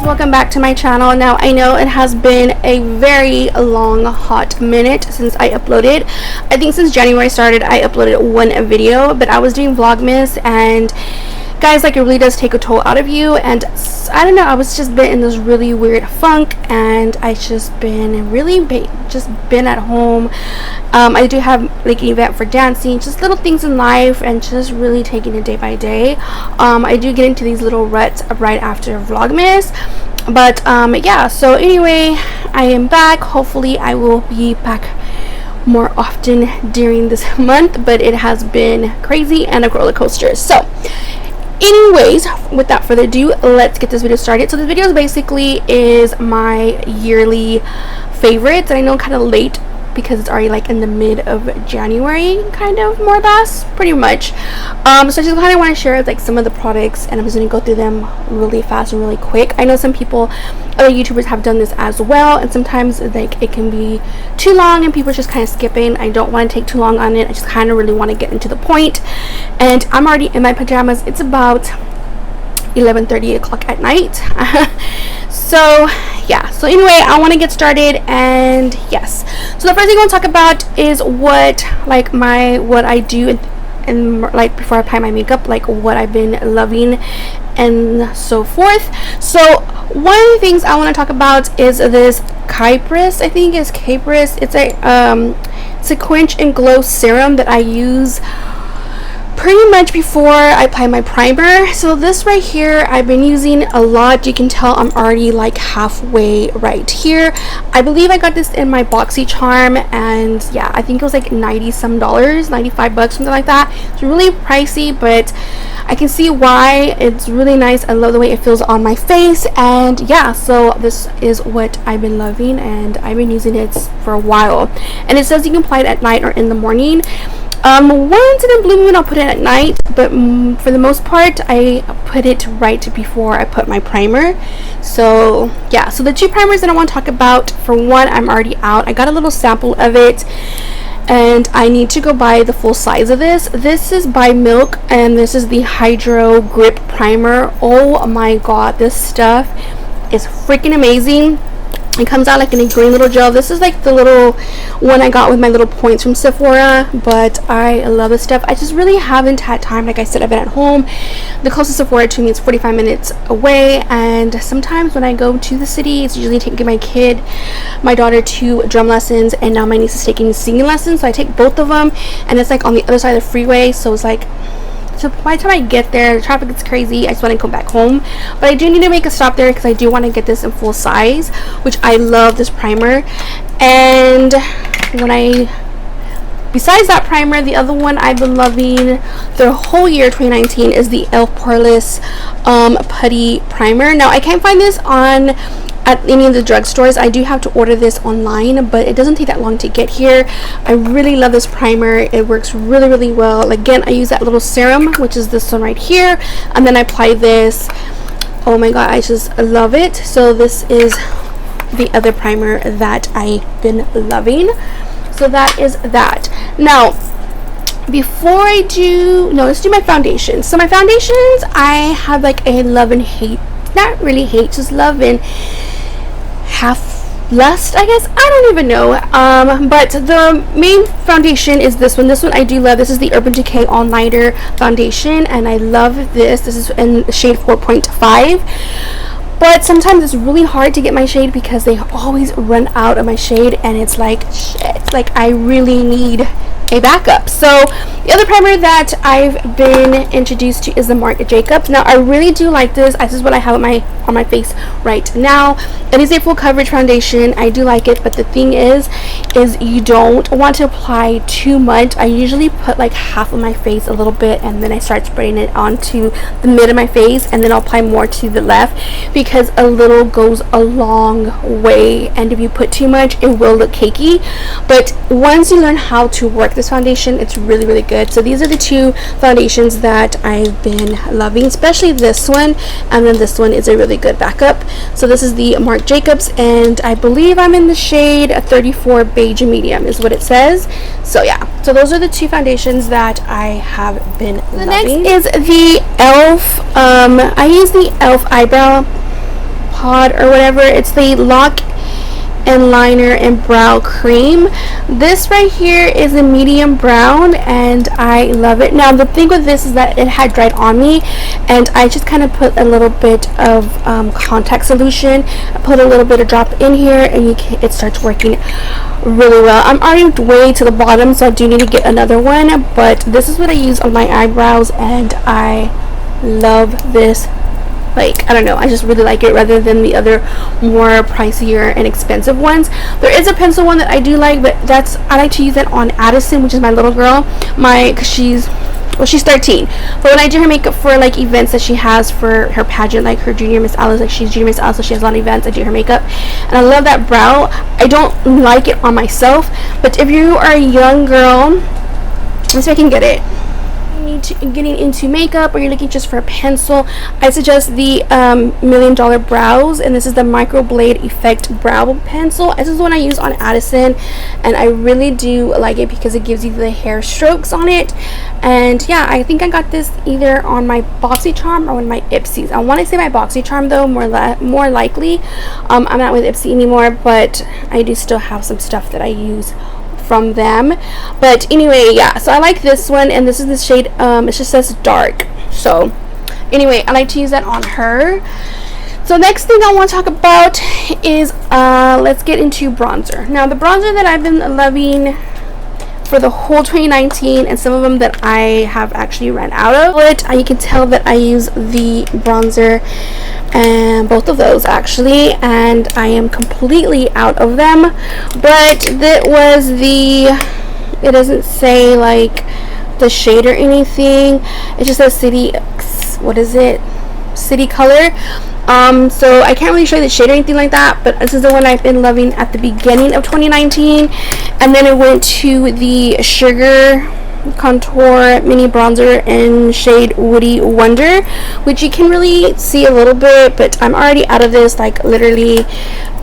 welcome back to my channel. Now I know it has been a very long hot minute since I uploaded. I think since January started I uploaded one video, but I was doing Vlogmas, and guys, like, it really does take a toll out of you, and I don't know, I was just been in this really weird funk, and I just been really been at home. I do have like an event for dancing, just little things in life, and just really taking it day by day. I do get into these little ruts right after Vlogmas, but yeah, so anyway, I am back. Hopefully I will be back more often during this month, but it has been crazy and a roller coaster. So anyways, without further ado, let's get this video started. So this video basically is my yearly favorites. I know, kind of late because it's already like in the mid of January, kind of, more or less, pretty much. So I just kind of want to share like some of the products, and I'm just going to go through them really fast and really quick. I know some people, other YouTubers, have done this as well, and sometimes like it can be too long and people just kind of skipping. I don't want to take too long on it. I just kind of really want to get into the point, and I'm already in my pajamas. It's about 11:30 o'clock at night. So yeah, so anyway, I want to get started, and yes, so the first thing I want to talk about is what I do and like before I apply my makeup, like what I've been loving and so forth. So one of the things I want to talk about is this Kypris, I think it's Kypris. It's a quench and glow serum that I use pretty much before I apply my primer. So this right here I've been using a lot. You can tell I'm already like halfway right here. I believe I got this in my BoxyCharm, and yeah, I think it was like $90 some, $95, something like that. It's really pricey, but I can see why. It's really nice. I love the way it feels on my face, and yeah, so this is what I've been loving, and I've been using it for a while. And it says you can apply it at night or in the morning. Once in a blue moon I'll put it at night, but for the most part I put it right before I put my primer. So yeah, so the two primers that I want to talk about, for one, I'm already out. I got a little sample of it, and I need to go buy the full size of this. This is by Milk, and this is the Hydro Grip Primer. Oh my god, this stuff is freaking amazing. It comes out like in a green little gel. This is like the little one I got with my little points from Sephora, but I love this stuff. I just really haven't had time. Like I said, I've been at home. The closest Sephora to me is 45 minutes away, and sometimes when I go to the city, it's usually taking my daughter to drum lessons, and now my niece is taking singing lessons, so I take both of them, and it's like on the other side of the freeway, so it's like, so by the time I get there, the traffic is crazy. I just want to go back home, but I do need to make a stop there because I do want to get this in full size, which I love this primer. And besides that primer, the other one I've been loving the whole year 2019 is the e.l.f. Poreless Putty Primer. Now I can't find this at any of the drugstores. I do have to order this online, but it doesn't take that long to get here. I really love this primer. It works really, really well. Again, I use that little serum, which is this one right here, and then I apply this. Oh my god, I just love it. So this is the other primer that I've been loving. So that is that. Now, before I do, let's do my foundations. So my foundations, I have like a love and hate, not really hate, just love and half lust, I guess. I don't even know. But the main foundation is this one. This one I do love. This is the Urban Decay All Nighter Foundation, and I love this. This is in shade 4.5. But sometimes it's really hard to get my shade because they always run out of my shade, and it's like, shit, like I really need a backup. So the other primer that I've been introduced to is the Marc Jacobs. Now I really do like this. This is what I have on my face right now. It is a full coverage foundation. I do like it, but the thing is you don't want to apply too much. I usually put like half of my face, a little bit, and then I start spreading it onto the mid of my face, and then I'll apply more to the left, because a little goes a long way, and if you put too much it will look cakey. But once you learn how to work this foundation, it's really, really good. So these are the two foundations that I've been loving, especially this one, and then this one is a really good backup. So this is the Marc Jacobs, and I believe I'm in the shade 34 Beige Medium is what it says. So yeah, so those are the two foundations that I have been loving. Next is the e.l.f. I use the e.l.f. eyebrow Pod or whatever. It's the Lock and Liner and Brow Cream. This right here is a medium brown and I love it. Now the thing with this is that it had dried on me, and I just kind of put a little bit of contact solution. I put a little bit of drop in here, and it starts working really well. I'm already way to the bottom, so I do need to get another one, but this is what I use on my eyebrows, and I love this. Like, I don't know, I just really like it rather than the other more pricier and expensive ones. There is a pencil one that I do like, but I like to use that on Addison, which is my little girl. Cause she's 13. But when I do her makeup for like events that she has for her pageant, like her junior Miss Alice, like she's junior Miss Alice, so she has a lot of events, I do her makeup. And I love that brow. I don't like it on myself, but if you are a young girl, let's see if I can get it. Getting into makeup, or you're looking just for a pencil, I suggest the $1 Million Brows, and this is the Microblade Effect Brow Pencil. This is the one I use on Addison, and I really do like it because it gives you the hair strokes on it. And yeah, I think I got this either on my BoxyCharm or on my Ipsy's. I want to say my BoxyCharm though, more likely. I'm not with Ipsy anymore, but I do still have some stuff that I use from them. But anyway, yeah, so I like this one, and this is the shade it just says dark. So anyway, I like to use that on her. So next thing I want to talk about is let's get into bronzer. Now the bronzer that I've been loving for the whole 2019, and some of them that I have actually ran out of it, you can tell that I use the bronzer, and both of those actually, and I am completely out of them. But it doesn't say like the shade or anything, it just says city color. So I can't really show you the shade or anything like that, but this is the one I've been loving at the beginning of 2019. And then it went to the Sugar Contour Mini Bronzer in shade Woody Wonder, which you can really see a little bit, but I'm already out of this. Like literally,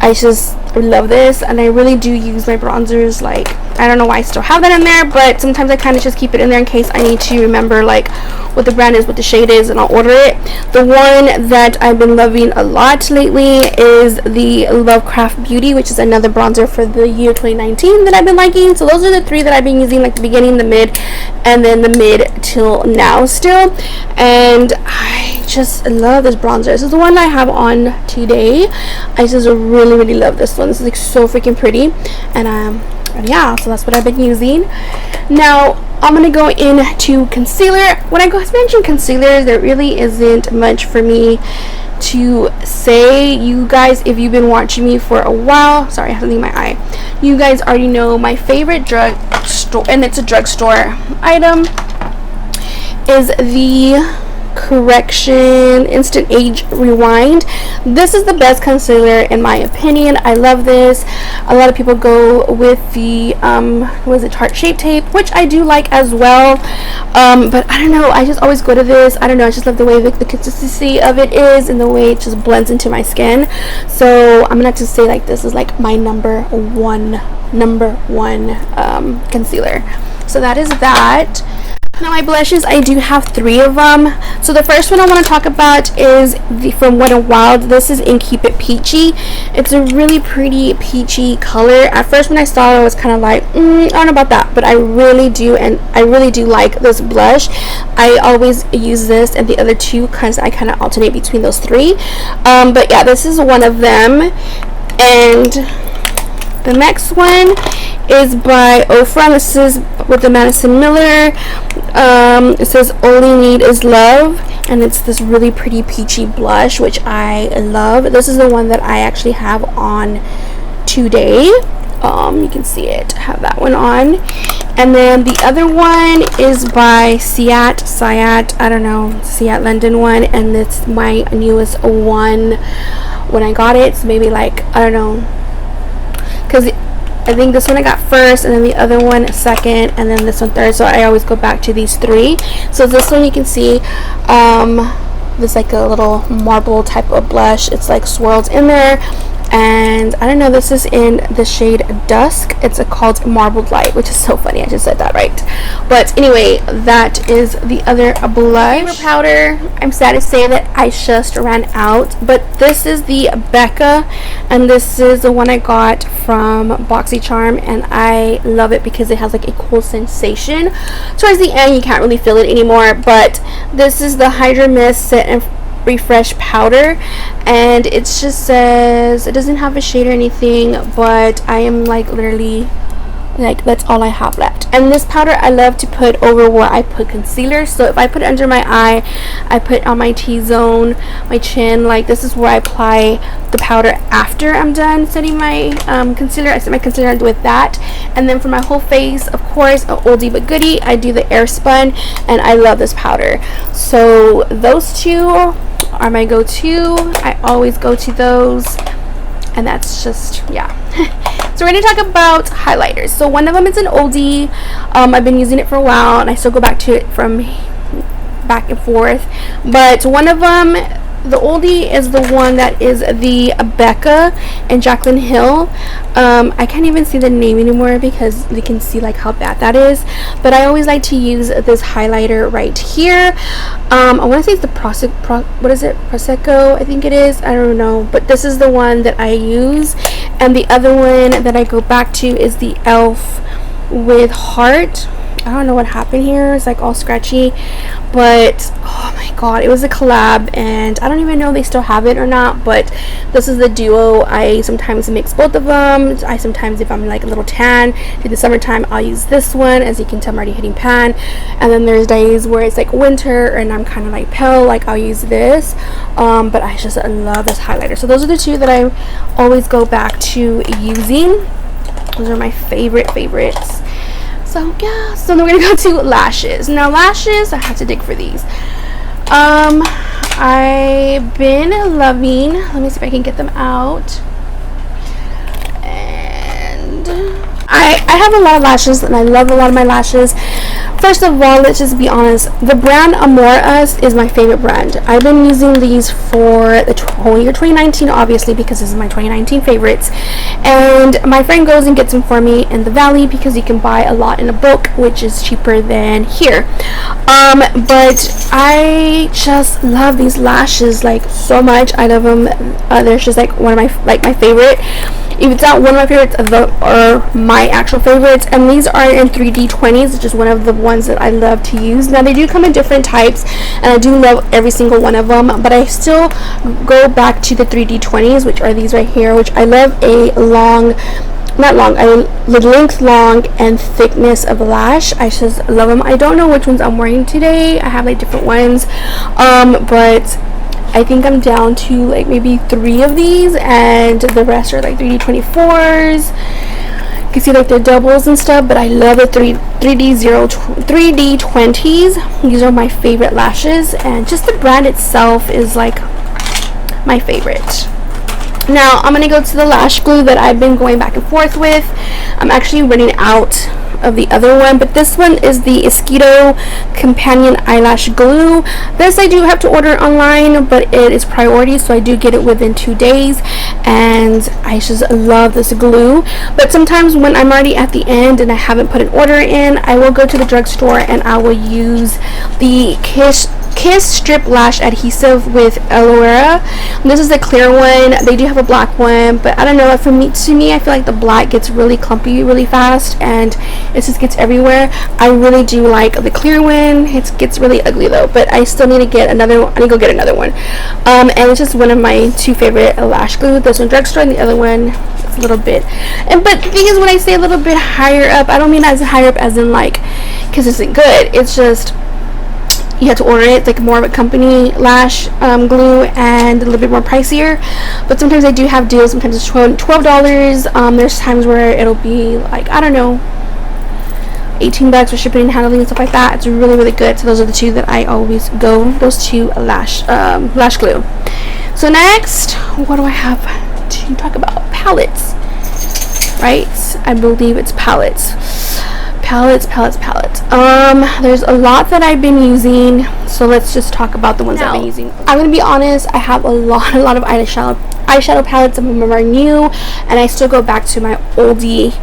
I just love this, and I really do use my bronzers. Like, I don't know why I still have that in there, but sometimes I kind of just keep it in there in case I need to remember like what the brand is, what the shade is, and I'll order it. The one that I've been loving a lot lately is the Lovecraft Beauty, which is another bronzer for the year 2019 that I've been liking. So those are the three that I've been using, like the beginning, the mid, and then the mid till now still. And I just love this bronzer. This is the one I have on today. I just really love this one. This is like so freaking pretty. And yeah, so that's what I've been using. Now I'm gonna go into concealer. When I mention concealers, there really isn't much for me to say. You guys, if you've been watching me for a while, sorry, I have to leave my eye, you guys already know my favorite drugstore, and it's a drugstore item, is the Correction Instant Age Rewind. This is the best concealer in my opinion. I love this. A lot of people go with the Tarte Shape Tape, which I do like as well, but I don't know, I just always go to this. I don't know, I just love the way the consistency of it is, and the way it just blends into my skin. So I'm gonna have to say like this is like my number one concealer. So that is that. Now my blushes, I do have 3 of them. So the first one I want to talk about is from Wet n Wild. This is in Keep It Peachy. It's a really pretty peachy color. At first when I saw it, I was kind of like, I don't know about that, but I really do, and I really do like this blush. I always use this and the other 2 because I kind of alternate between those 3. But yeah, this is one of them. And the next one is by Ofra. This is with the Madison Miller. It says All You Need Is Love, and it's this really pretty peachy blush, which I love. This is the one that I actually have on today. You can see it. I have that one on. And then the other one is by Siat, I don't know, Siat London one, and it's my newest one when I got it. So maybe like, I don't know, because I think this one I got first, and then the other one second, and then this one third. So I always go back to these 3. So this one you can see, this like a little marble type of blush. It's like swirled in there. and I don't know, this is in the shade Dusk. It's called Marbled Light, which is so funny, I just said that right. But anyway, that is the other blush. Favorite powder, I'm sad to say that I just ran out, but this is the Becca, and this is the one I got from BoxyCharm, and I love it because it has like a cool sensation. Towards the end you can't really feel it anymore, but this is the Hydra Mist Set and Refresh powder, and it just says, it doesn't have a shade or anything, but I am like literally like, that's all I have left. And this powder I love to put over where I put concealer. So if I put it under my eye, I put on my T-zone, my chin, like this is where I apply the powder after I'm done setting my concealer. I set my concealer with that, and then for my whole face, of course, a oldie but goodie, I do the Air Spun, and I love this powder. So those two are my go-to. I always go to those, and that's just, yeah. So we're going to talk about highlighters. So one of them is an oldie. I've been using it for a while, and I still go back to it from back and forth. But one of them, the oldie, is the one that is the Becca and Jaclyn Hill. I can't even see the name anymore because you can see like how bad that is. But I always like to use this highlighter right here. I want to say it's the Prosecco, I think it is. I don't know. But this is the one that I use. And the other one that I go back to is the e.l.f. with Heart. I don't know what happened here. It's like all scratchy, but oh my god, it was a collab, and I don't even know if they still have it or not. But this is the duo. I sometimes mix both of them. I sometimes, if I'm like a little tan in the summertime, I'll use this one. As you can tell, I'm already hitting pan. And then there's days where it's like winter and I'm kind of like pale, like I'll use this. But I just love this highlighter. So those are the two that I always go back to using. Those are my favorites. So yeah, so then we're gonna go to lashes. Now lashes, I have to dig for these. I've been loving, let me see if I can get them out. And I have a lot of lashes, and I love a lot of my lashes. First of all, let's just be honest, the brand Amore Us is my favorite brand. I've been using these for the whole year 2019, obviously, because this is my 2019 favorites. And my friend goes and gets them for me in the Valley because you can buy a lot in a bulk, which is cheaper than here. But I just love these lashes like so much. I love them. They're just like one of my favorite. If it's not one of my favorites, or my actual favorites. And these are in 3D20s, which is one of the ones that I love to use. Now they do come in different types, and I do love every single one of them, but I still go back to the 3D20s, which are these right here, which I love a the length, long, and thickness of lash. I just love them. I don't know which ones I'm wearing today. I have like different ones, but I think I'm down to like maybe 3 of these, and the rest are like 3D24s. You can see like the doubles and stuff, but I love the 3D20s. These are my favorite lashes, and just the brand itself is like my favorite. Now I'm gonna go to the lash glue that I've been going back and forth with. I'm actually running out of the other one, but this one is the Esquito Companion Eyelash Glue. This I do have to order online, but it is priority, so I do get it within 2 days, and I just love this glue. But sometimes when I'm already at the end and I haven't put an order in, I will go to the drugstore and I will use the Kiss Strip Lash Adhesive with aloe vera. This is the clear one. They do have a black one, but I don't know, to me I feel like the black gets really clumpy really fast, and it just gets everywhere. I really do like the clear one. It gets really ugly though, but I still need to get another one. I need to go get another one. And it's just one of my 2 favorite lash glue. This one drugstore, and the other one is a little bit. But the thing is, when I say a little bit higher up, I don't mean as higher up as in like because it's good. It's just you have to order it. It's like more of a company lash glue, and a little bit more pricier, but sometimes they do have deals. Sometimes it's $12. There's times where it'll be like, I don't know, $18 for shipping and handling and stuff like that. It's really good. So those are the 2 that I always go, those 2 lash glue. So next, what do I have to talk about? Palettes, right? I believe it's palettes. There's a lot that I've been using, so let's just talk about the ones I've been using. I'm gonna be honest, I have a lot of eyeshadow palettes. Some of them are new, and I still go back to my oldie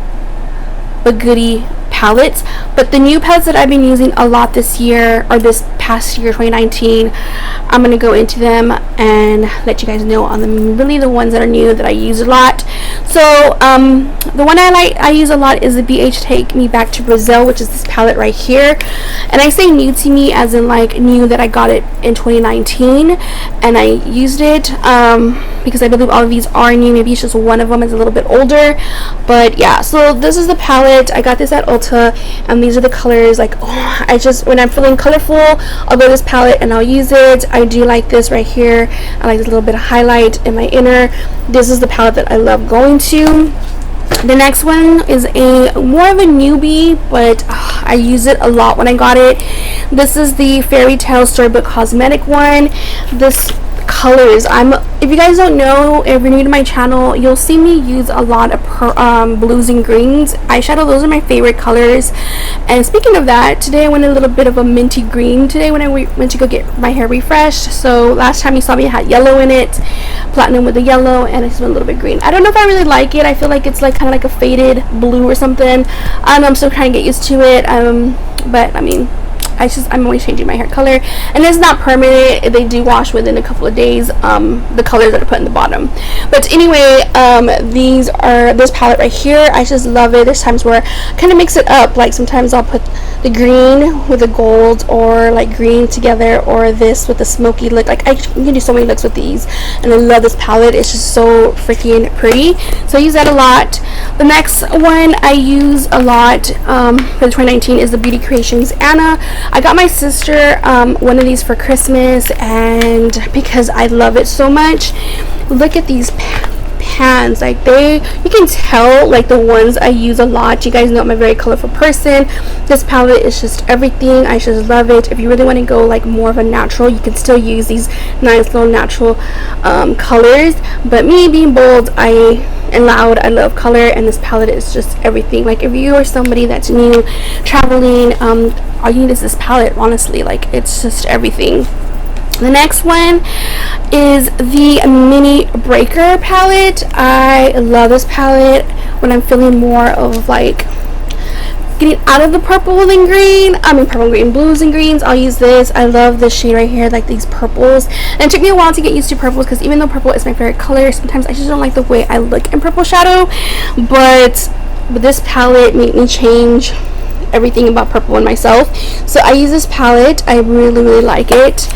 but goodie palettes. But the new palettes that I've been using a lot this year, or this past year, 2019, I'm gonna go into them and let you guys know on them, really the ones that are new that I use a lot. So the one I use a lot is the BH Take Me Back to Brazil, which is this palette right here. And I say new to me as in like new that I got it in 2019 and I used it because I believe all of these are new. Maybe it's just one of them is a little bit older, but yeah. So this is the palette. I got this at Ulta, and these are the colors. Like, oh, I just, when I'm feeling colorful, I'll go to this palette and I'll use it. I do like this right here. I like this little bit of highlight in my inner. This is the palette that I love going to. The next one is a more of a newbie, but I use it a lot when I got it. This is the Fairy Tale Storybook Cosmetic one. This colors, if you guys don't know, if you're new to my channel, you'll see me use a lot of blues and greens eyeshadow. Those are my favorite colors. And speaking of that, today I went a little bit of a minty green today when I went to go get my hair refreshed. So last time you saw me, it had yellow in it, platinum with the yellow, and I just went a little bit green. I don't know if I really like it. I feel like it's like kind of like a faded blue or something. I'm still trying to get used to it, but I mean, I'm always changing my hair color, and it's not permanent. They do wash within a couple of days, the colors that are put in the bottom. But anyway, this palette right here, I just love it. There's times where I kind of mix it up, like sometimes I'll put the green with the gold, or like green together, or this with the smoky look. Like I can do so many looks with these, and I love this palette. It's just so freaking pretty, so I use that a lot. The next one I use a lot for 2019 is the Beauty Creations Anna. I got my sister one of these for Christmas, and because I love it so much, look at these pans. Like you can tell, like the ones I use a lot. You guys know I'm a very colorful person. This palette is just everything. I just love it. If you really want to go like more of a natural, you can still use these nice little natural colors, but me being bold and loud, I love color, and this palette is just everything. Like if you are somebody that's new traveling, all you need is this palette, honestly. Like it's just everything. The next one is the Mini Breaker palette. I love this palette when I'm feeling more of like getting out of the purple and green. Purple, green, blues and greens. I'll use this. I love this shade right here, like these purples. And it took me a while to get used to purples, because even though purple is my favorite color, sometimes I just don't like the way I look in purple shadow. But this palette made me change everything about purple in myself. So I use this palette. I really like it.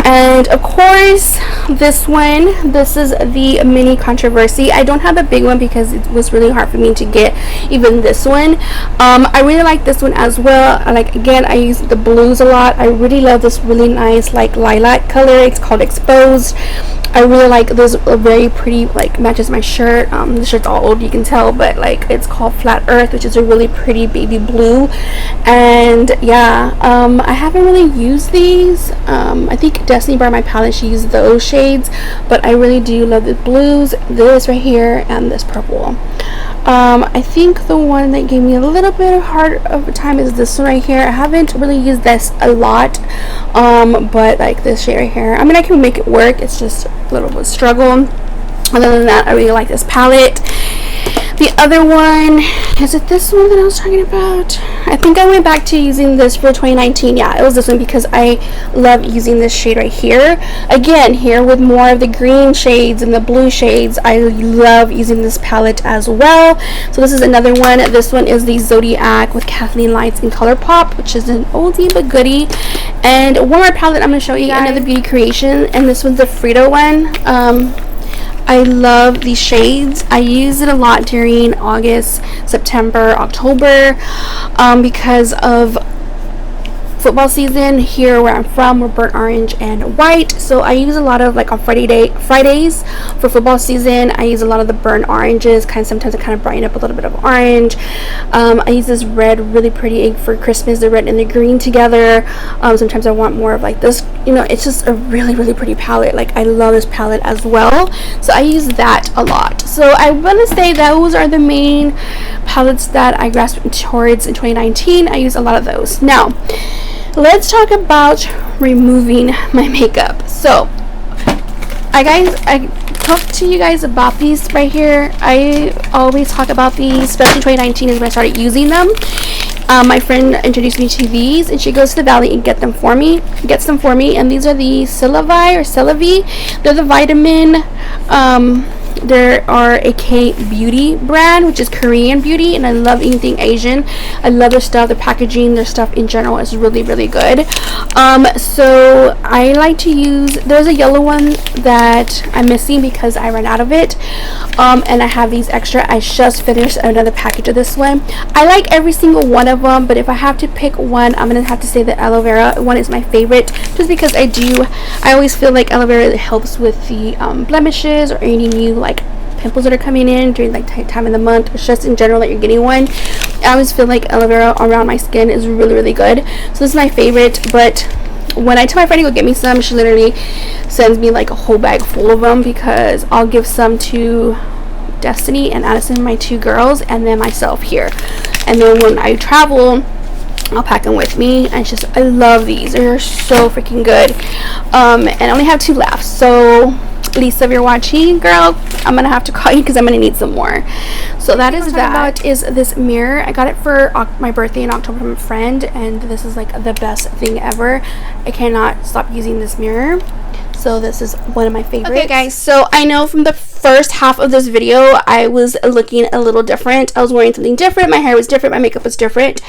And of course, this is the Mini Controversy. I don't have a big one because it was really hard for me to get even this one. I really like this one as well. Again, I use the blues a lot. I really love this really nice like lilac color. It's called Exposed. I really like this, very pretty, like matches my shirt. The shirt's all old, you can tell, but like it's called Flat Earth, which is a really pretty baby blue. And yeah, I haven't really used these. I think Destiny Bar, my palette, she used those shades, but I really do love the blues, this right here, and this purple. I think the one that gave me a little bit hard of a time is this one right here. I haven't really used this a lot, but like this shade right here, I mean, I can make it work. It's just a little bit of a struggle. Other than that, I really like this palette. The other one, is it this one that I was talking about? I think I went back to using this for 2019. Yeah, it was this one, because I love using this shade right here. Again, here with more of the green shades and the blue shades, I love using this palette as well. So this is another one. This one is the Zodiac with Kathleen Lights in Colourpop, which is an oldie but goodie. And one more palette I'm going to show you, another Beauty Creation, and this one's the Frito one. I love these shades. I use it a lot during August, September, October, because of football season. Here where I'm from, we're burnt orange and white, so I use a lot of, like on Fridays for football season, I use a lot of the burnt oranges, sometimes I kind of brighten up a little bit of orange. I use this red, really pretty for Christmas, the red and the green together. Sometimes I want more of like this, it's just a really pretty palette. Like I love this palette as well, so I use that a lot. So I want to say those are the main palettes that I grasped towards in 2019. I use a lot of those. Now let's talk about removing my makeup. So I talk to you guys about these right here. I always talk about these, especially 2019 is when I started using them. My friend introduced me to these, and she goes to the Valley and gets them for me. And these are the Cillavi. They're the vitamin. They are a K-beauty brand, which is Korean beauty, and I love anything Asian. I love their stuff, their packaging, their stuff in general is really, really good. So I like to use, there's a yellow one that I'm missing because I ran out of it, and I have these extra. I just finished another package of this one. I like every single one of them, but if I have to pick one, I'm gonna have to say the aloe vera one is my favorite, just because I always feel like aloe vera helps with the blemishes or any new like pimples that are coming in during like time of the month, or just in general that you're getting one. I always feel like aloe vera around my skin is really, really good. So this is my favorite. But when I tell my friend to go get me some, she literally sends me like a whole bag full of them, because I'll give some to Destiny and Addison, my 2 girls, and then myself here. And then when I travel, I'll pack them with me. And it's just, I love these. They're so freaking good. And I only have 2 left. So Lisa, if you're watching, girl, I'm gonna have to call you because I'm gonna need some more. So that is that. Is this mirror. I got it for my birthday in October from a friend, and this is like the best thing ever. I cannot stop using this mirror. So this is one of my favorites. Okay guys, so I know from the first half of this video I was looking a little different. I was wearing something different, my hair was different, my makeup was different.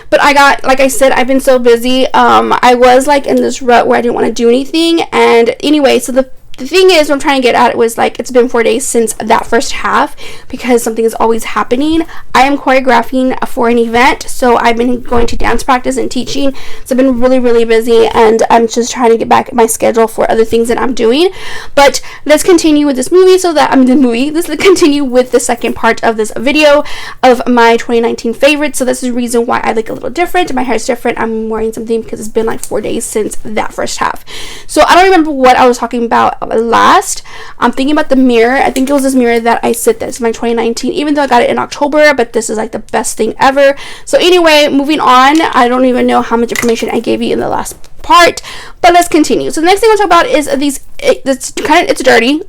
But I got, like I said, I've been so busy. I was like in this rut where I didn't want to do anything. And anyway, so the thing is, what I'm trying to get at was like, it's been 4 days since that first half, because something is always happening. I am choreographing for an event, so I've been going to dance practice and teaching, so I've been really, really busy, and I'm just trying to get back my schedule for other things that I'm doing. But let's continue with this movie, let's continue with the second part of this video of my 2019 favorites. So this is the reason why I look a little different. My hair is different. I'm wearing something because it's been like 4 days since that first half. So I don't remember what I was talking about last. I'm thinking about the mirror. I think it was this mirror that I said that's my 2019, even though I got it in October, but this is like the best thing ever. So anyway, moving on. I don't even know how much information I gave you in the last part, but let's continue. So the next thing I'll talk about is these. It's dirty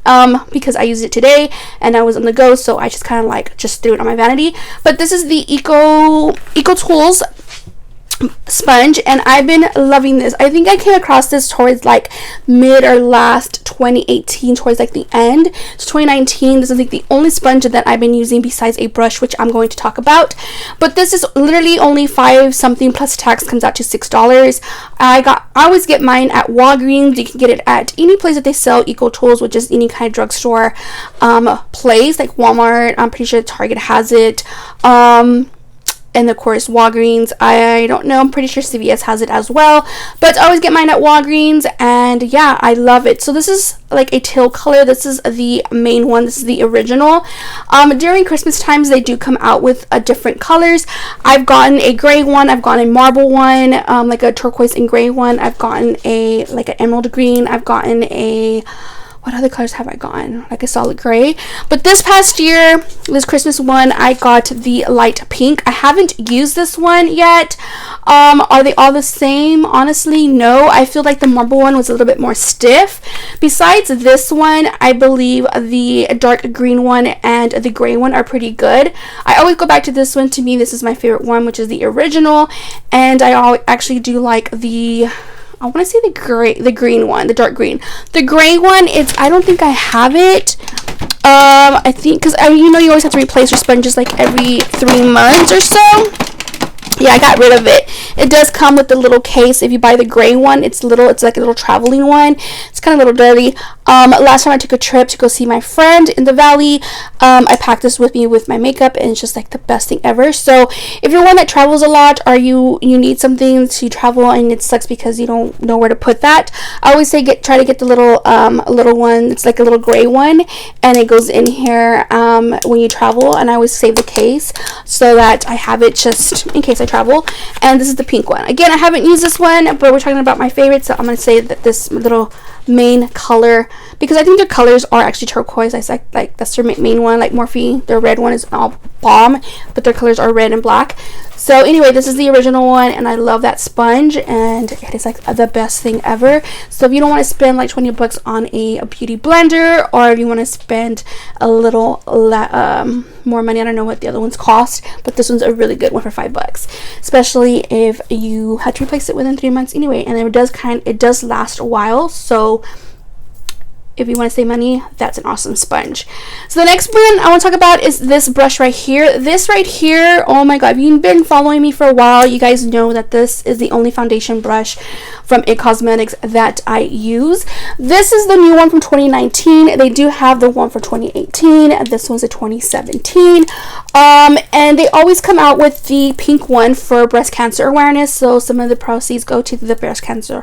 because I used it today and I was on the go, so I just kind of like just threw it on my vanity. But this is the Eco Tools sponge, and I've been loving this. I think I came across this towards like mid or last 2018, towards like the end. It's 2019. This is like the only sponge that I've been using besides a brush, which I'm going to talk about. But this is literally only $5 something plus tax, comes out to $6. I always get mine at Walgreens. You can get it at any place that they sell Eco Tools, which is any kind of drugstore place, like Walmart. I'm pretty sure Target has it. And of course Walgreens, I don't know, I'm pretty sure CVS has it as well, but I always get mine at Walgreens, and yeah, I love it. So this is like a teal color. This is the main one. This is the original. During Christmas times they do come out with different colors. I've gotten a gray one, I've gotten a marble one, like a turquoise and gray one, I've gotten a like an emerald green, I've gotten a, what other colors have I gotten? Like a solid gray. But this past year, this Christmas one, I got the light pink. I haven't used this one yet. Are they all the same? Honestly, no. I feel like the marble one was a little bit more stiff. Besides this one, I believe the dark green one and the gray one are pretty good. I always go back to this one. To me, this is my favorite one, which is the original. And I actually do like the, I want to say the green one, the dark green. The gray one, I don't think I have it. I think, because you know you always have to replace your sponges like every 3 months or so. Yeah, I got rid of it. It does come with the little case. If you buy the gray one, it's like a little traveling one. It's kind of a little dirty. Last time I took a trip to go see my friend in the valley, I packed this with me with my makeup, and it's just like the best thing ever. So if you're one that travels a lot, or you need something to travel and it sucks because you don't know where to put that, I always say try to get the little one. It's like a little gray one, and it goes in here when you travel. And I always save the case so that I have it just in case I travel. And this is the pink one. Again, I haven't used this one, but we're talking about my favorite, so I'm going to say that this little main color because I think their colors are actually turquoise. I like that's their main one. Like Morphe, their red one is all bomb, but their colors are red and black. So anyway, this is the original one, and I love that sponge, and it is like the best thing ever. So if you don't want to spend like 20 bucks on a beauty blender, or if you want to spend a little more money, I don't know what the other ones cost, but this one's a really good one for $5, especially if you had to replace it within 3 months anyway. And it does last a while, so if you want to save money, that's an awesome sponge. So the next one I want to talk about is this brush right here. This right here, oh my god, if you've been following me for a while, you guys know that this is the only foundation brush from IT Cosmetics that I use. This is the new one from 2019. They do have the one for 2018. This one's a 2017. And they always come out with the pink one for breast cancer awareness. So some of the proceeds go to the breast cancer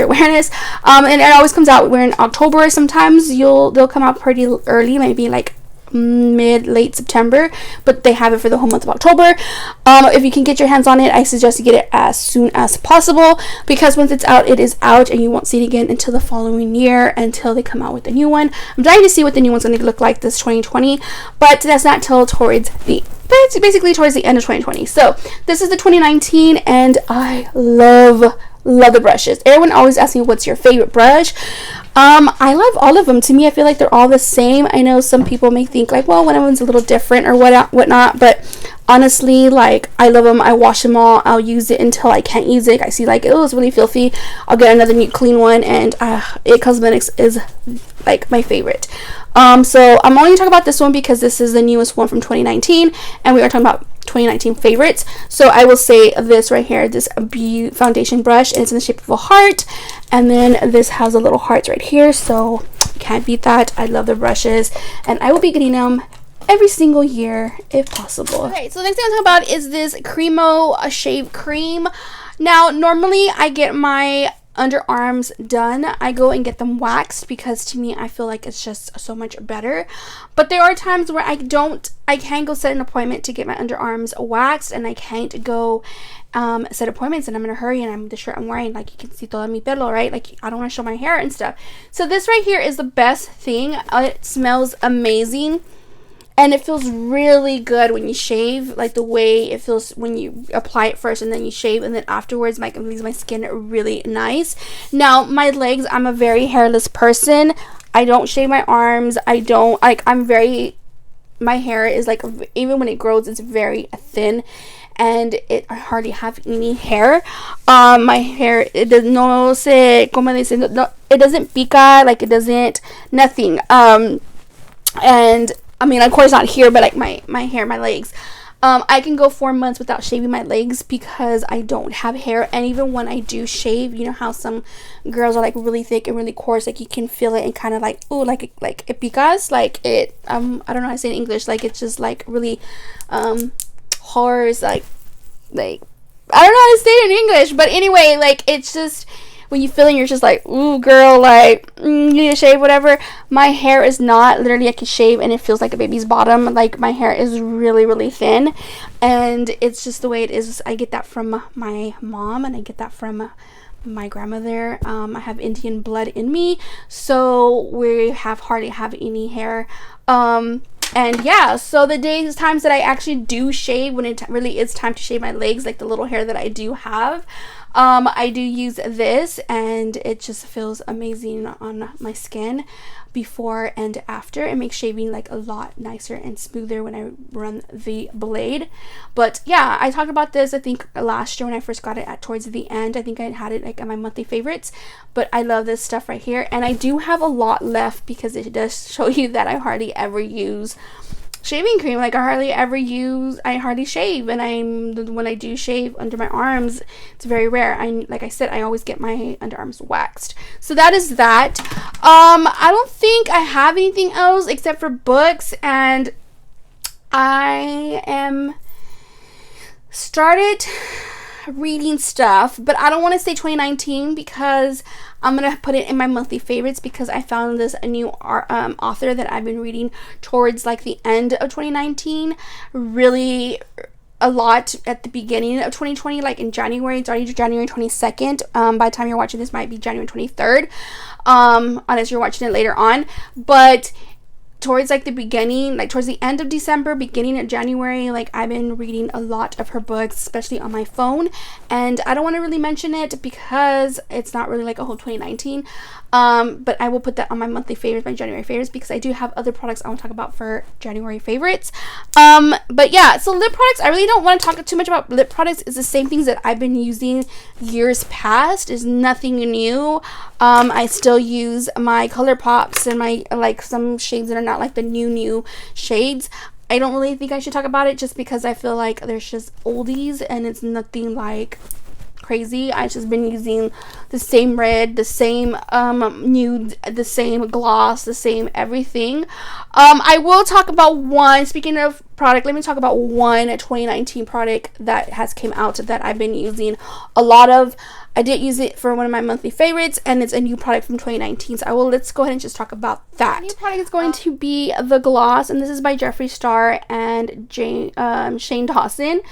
awareness. And it always comes out. We're in October. Sometimes they'll come out pretty early, maybe like late September, but they have it for the whole month of October. If you can get your hands on it, I suggest you get it as soon as possible, because once it's out, it is out, and you won't see it again until the following year, until they come out with the new one. I'm dying to see what the new one's going to look like this 2020, but that's not till basically towards the end of 2020. So this is the 2019, and I love the brushes. Everyone always asks me, what's your favorite brush? I love all of them. To me, I feel like they're all the same. I know some people may think like, well, one of them's a little different or whatnot, but honestly, like, I love them. I wash them all. I'll use it until I can't use it. I see like, oh, it's really filthy, I'll get another neat clean one, and IT Cosmetics is like my favorite. So I'm only talking about this one because this is the newest one from 2019, and we are talking about 2019 favorites. So I will say this right here, this foundation brush, and it's in the shape of a heart, and then this has a little heart right here, so can't beat that. I love the brushes, and I will be getting them every single year if possible. Okay, so the next thing I'm talking about is this Cremo shave cream. Now normally I get my underarms done. I go and get them waxed because to me I feel like it's just so much better, but there are times where I can go set an appointment to get my underarms waxed, and I can't go set appointments, and I'm in a hurry, and the shirt I'm wearing, like, you can see todo mi pelo, right? Like, I don't want to show my hair and stuff. So this right here is the best thing. It smells amazing, and it feels really good when you shave, like the way it feels when you apply it first and then you shave, and then afterwards it leaves my skin really nice. Now my legs, I'm a very hairless person. I don't shave my arms. I don't like, my hair is like, even when it grows, it's very thin, and I hardly have any hair. My hair, it doesn't, no sé cómo dicen, no, it doesn't pica, like, it doesn't, nothing. And I mean, of course not here, but like my hair, my legs. I can go 4 months without shaving my legs because I don't have hair. And even when I do shave, you know how some girls are like really thick and really coarse, like you can feel it and kind of like, ooh, like it picas, like it, I don't know how to say it in English, like it's just like really horrors, like I don't know how to say it in English, but anyway, like it's just, when you feel it, you're just like, ooh, girl, like, you need to shave, whatever. My hair is not, literally, I can shave and it feels like a baby's bottom. Like, my hair is really, really thin, and it's just the way it is. I get that from my mom, and I get that from my grandmother. I have Indian blood in me, so we hardly have any hair. And yeah, so the times that I actually do shave, when it really is time to shave my legs, like the little hair that I do have, I do use this, and it just feels amazing on my skin before and after. It makes shaving like a lot nicer and smoother when I run the blade. But yeah, I talked about this I think last year when I first got it towards the end. I think I had it like in my monthly favorites, but I love this stuff right here, and I do have a lot left because it does show you that I hardly ever use shaving cream. Like, I hardly shave, and when I do shave under my arms, it's very rare. Like I said, I always get my underarms waxed. So that is that. I don't think I have anything else except for books, and I am started reading stuff, but I don't want to say 2019 because I'm gonna put it in my monthly favorites, because I found this a new author that I've been reading towards like the end of 2019. Really a lot at the beginning of 2020, like in January. It's already January 22nd. By the time you're watching this, might be January 23rd, unless you're watching it later on. But towards like the beginning, like towards the end of December, beginning of January, like I've been reading a lot of her books, especially on my phone. And I don't want to really mention it because it's not really like a whole 2019. But I will put that on my monthly favorites, my January favorites, because I do have other products I want to talk about for January favorites. But yeah, so lip products, I really don't want to talk too much about lip products. It's the same things that I've been using years past. Is nothing new. I still use my Color Pops and my, like, some shades that are not like the new shades. I don't really think I should talk about it just because I feel like there's just oldies and it's nothing like crazy. I've just been using the same red, the same nude, the same gloss, the same everything. I will talk about one, speaking of product, let me talk about one 2019 product that has came out that I've been using a lot of. I did use it for one of my monthly favorites, and it's a new product from 2019. So let's go ahead and just talk about that. The new product is going to be the gloss, and this is by Jeffree Star and Shane Dawson.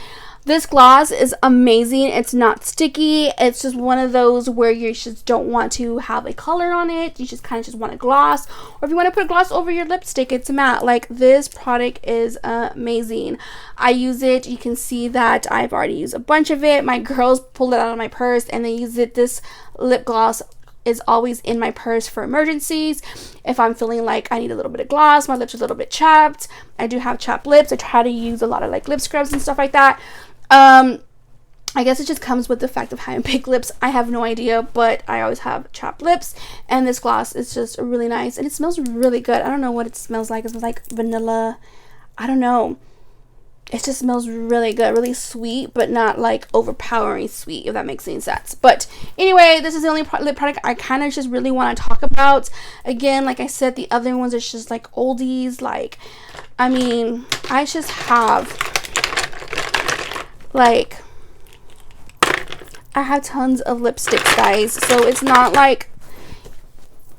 This gloss is amazing. It's not sticky. It's just one of those where you just don't want to have a color on it. You just kind of just want a gloss. Or if you want to put a gloss over your lipstick, it's matte. Like, this product is amazing. I use it. You can see that I've already used a bunch of it. My girls pulled it out of my purse and they use it. This lip gloss is always in my purse for emergencies. If I'm feeling like I need a little bit of gloss, my lips are a little bit chapped. I do have chapped lips. I try to use a lot of like lip scrubs and stuff like that. I guess it just comes with the fact of having big lips. I have no idea, but I always have chapped lips, and this gloss is just really nice, and it smells really good. I don't know what it smells like. It smells like vanilla. I don't know. It just smells really good, really sweet, but not like overpowering sweet, if that makes any sense. But anyway, this is the only lip product I kind of just really want to talk about. Again, like I said, the other ones are just like oldies. Like, I mean, I just have like, I have tons of lipsticks, guys, so it's not like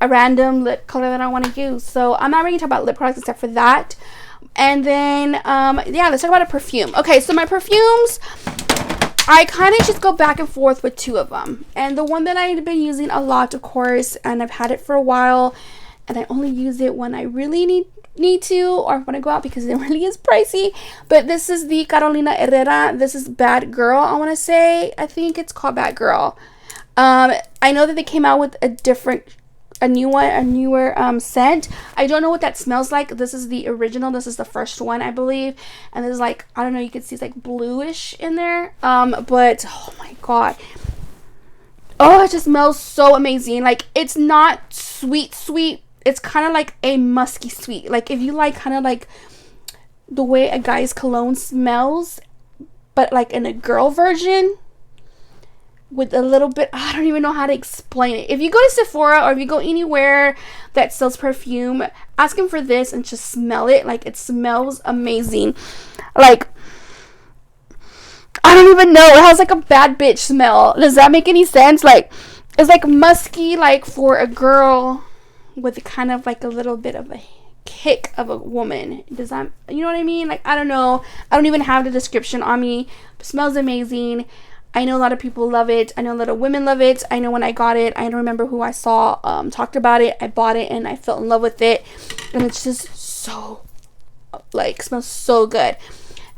a random lip color that I want to use. So I'm not really talking about lip products except for that. And then yeah, let's talk about a perfume. Okay, so my perfumes, I kind of just go back and forth with two of them, and the one that I've been using a lot, of course, and I've had it for a while, and I only use it when I really need to, or when I go out, because it really is pricey. But this is the Carolina Herrera. This is Bad Girl, I want to say. I think it's called Bad Girl. I know that they came out with a newer scent. I don't know what that smells like. This is the original. This is the first one, I believe. And there's like, I don't know, you can see it's like bluish in there. But oh my god. Oh, it just smells so amazing. Like, it's not sweet. It's kind of like a musky sweet. Like, if you like kind of like the way a guy's cologne smells, but like in a girl version, with a little bit, I don't even know how to explain it. If you go to Sephora or if you go anywhere that sells perfume, ask them for this and just smell it. Like, it smells amazing. Like, I don't even know. It has like a bad bitch smell. Does that make any sense? Like, it's like musky, like for a girl, with kind of like a little bit of a kick of a woman. Does that, you know what I mean? Like, I don't know. I don't even have the description on me. It smells amazing. I know a lot of people love it. I know a lot of women love it. I know when I got it, I don't remember who I saw talked about it. I bought it and I fell in love with it. And it's just so, like, smells so good.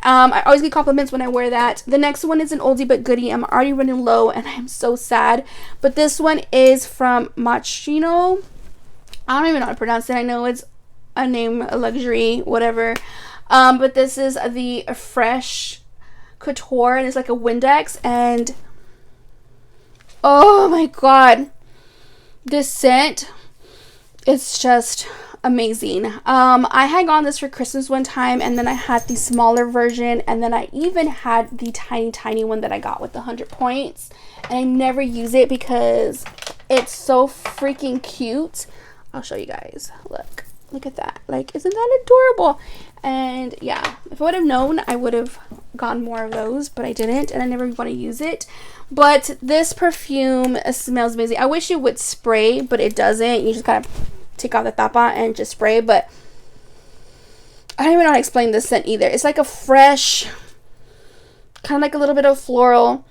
I always get compliments when I wear that. The next one is an oldie but goodie. I'm already running low and I'm so sad. But this one is from Machino. I don't even know how to pronounce it. I know it's a name, a luxury, whatever. But this is the Fresh Couture, and it's like a Windex, and oh my god, this scent is just amazing. I had gotten this for Christmas one time, and then I had the smaller version, and then I even had the tiny one that I got with the 100 points, and I never use it because it's so freaking cute. I'll show you guys. Look at that. Like, isn't that adorable? And yeah, if I would have known, I would have gotten more of those, but I didn't, and I never want to use it. But this perfume smells amazing. I wish it would spray, but it doesn't. You just kind of take out the tapa and just spray. But I don't even know how to explain this scent either. It's like a fresh, kind of like a little bit of floral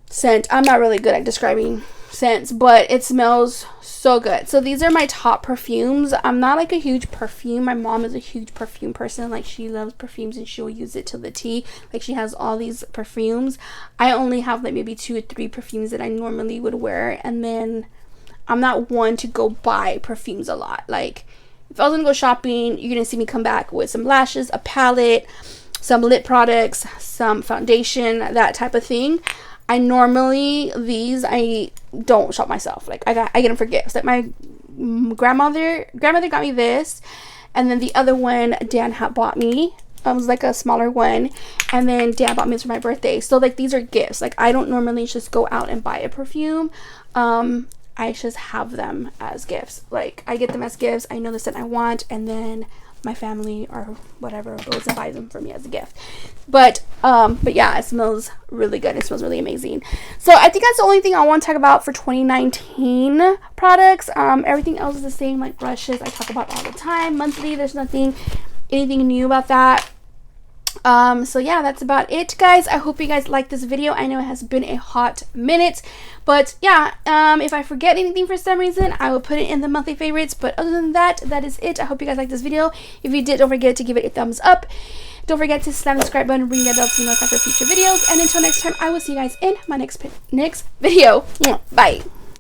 scent. I'm not really good at describing scents, but it smells so good. So these are my top perfumes. I'm not like a huge perfume. My mom is a huge perfume person. Like, she loves perfumes and she'll use it to the T. Like, she has all these perfumes. I only have like maybe 2 or 3 perfumes that I normally would wear, and then I'm not one to go buy perfumes a lot. Like, if I was gonna go shopping, you're gonna see me come back with some lashes, a palette, some lip products, some foundation, that type of thing. I don't shop myself. Like, I get them for gifts. Like, my grandmother got me this, and then the other one Dan had bought me. It was like a smaller one, and then Dan bought me this for my birthday. So like, these are gifts. Like, I don't normally just go out and buy a perfume. I just have them as gifts. Like, I get them as gifts. I know the scent I want, and then my family or whatever goes and buys them for me as a gift. But yeah, it smells really good. It smells really amazing. So I think that's the only thing I want to talk about for 2019 products. Everything else is the same, like brushes I talk about all the time, monthly. There's anything new about that. So yeah, that's about it, guys. I hope you guys liked this video. I know it has been a hot minute, but yeah, if I forget anything for some reason, I will put it in the monthly favorites. But other than that, that is it. I hope you guys liked this video. If you did, don't forget to give it a thumbs up. Don't forget to slam the subscribe button, ring that bell to be notified for future videos. And until next time, I will see you guys in my next video. Bye.